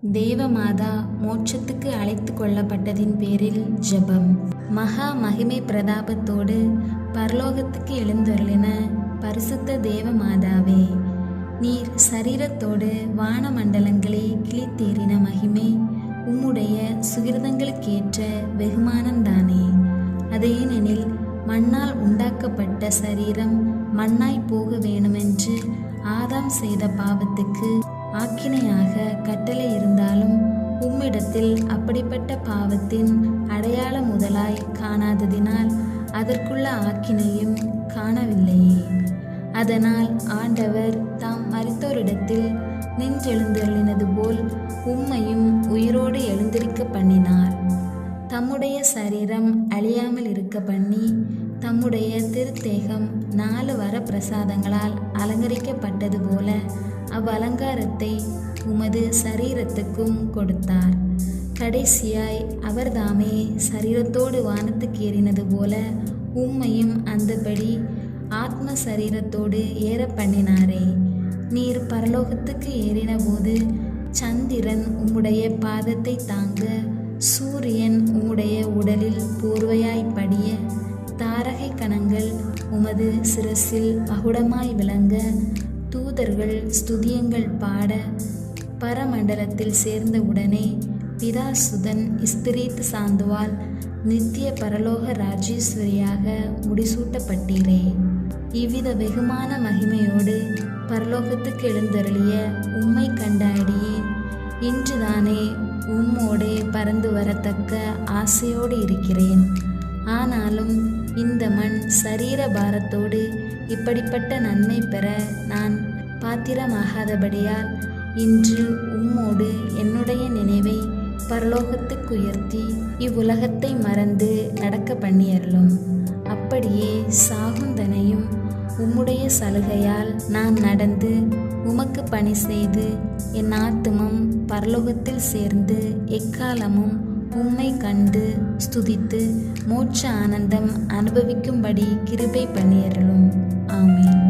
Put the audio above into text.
தேவமாதா மோட்சத்துக்கு அழைத்து கொள்ளப்பட்டதின் பேரில் ஜெபம். மகா மகிமை பிரதாபத்தோடு பரலோகத்துக்கு எழுந்தருளின பரிசுத்த தேவமாதாவே, நீர் சரீரத்தோடு வானமண்டலங்களை கிழித்தேறின மகிமை உம்முடைய சுகிர்தங்களுக்கேற்ற வெகுமானந்தானே. அதேனெனில் மண்ணால் உண்டாக்கப்பட்ட சரீரம் மண்ணாய் போக வேணுமென்று ஆதாம் செய்த பாவத்துக்கு ஆக்கினையாக கட்டளை இருந்தாலும் உம்மிடத்தில் அப்படிப்பட்ட பாவத்தின் அடையாள முதலாய் காணாததினால் அதற்குள்ள ஆக்கினையும் காணவில்லையே. அதனால் ஆண்டவர் தாம் மரித்தோரிடத்தில் நின்றெழுந்தருளினது போல் உம்மையும் உயிரோடு எழுந்திருக்க பண்ணினார். தம்முடைய சரீரம் அழியாமல் இருக்க பண்ணி தம்முடைய திருத்தேகம் 4 வரப்பிரசாதங்களால் அலங்கரிக்கப்பட்டது போல அவ்வலங்காரத்தை உமது சரீரத்துக்கும் கொடுத்தார். கடைசியாய் அவர்தாமே சரீரத்தோடு வானத்துக்கு ஏறினது போல உம்மையும் அந்தபடி ஆத்ம சரீரத்தோடு ஏற பண்ணினாரே. நீர் பரலோகத்துக்கு ஏறின போது சந்திரன் உம்முடைய பாதத்தை தாங்க, சூரியன் உம்முடைய உடலில் போர்வையாய் படிய, தாரகை கணங்கள் உமது சிரசில் மகுடமாய் விளங்க, தூதர்கள் ஸ்துதியங்கள் பாட, பரமண்டலத்தில் சேர்ந்த உடனே பிதாசுதன் ஸ்திரீத்து சாந்துவால் நித்திய பரலோக ராஜேஸ்வரியாக முடிசூட்டப்பட்டீரே. இவ்வித வெகுமான மகிமையோடு பரலோகத்துக்கு எழுந்தருளிய உம்மை கண்ட அடியேன் இன்றுதானே உம்மோடே பறந்து வரத்தக்க ஆசையோடு இருக்கிறேன். ஆனாலும் இந்த மண் சரீர பாரத்தோடு இப்படிப்பட்ட நன்மை பெற நான் பாத்திரமாகாதபடியால் இன்று உம்மோடு என்னுடைய நினைவை பரலோகத்துக்கு உயர்த்தி இவ்வுலகத்தை மறந்து நடக்க பண்ணியருளும். அப்படியே சாகுந்தனையும் உம்முடைய சலுகையால் நான் நடந்து உமக்கு பணி செய்து என் ஆத்துமம் பரலோகத்தில் சேர்ந்து எக்காலமும் உம்மை கண்டு ஸ்துதித்து மோட்ச ஆனந்தம் அனுபவிக்கும்படி கிருபை பண்ணியருளும். ஆமென்.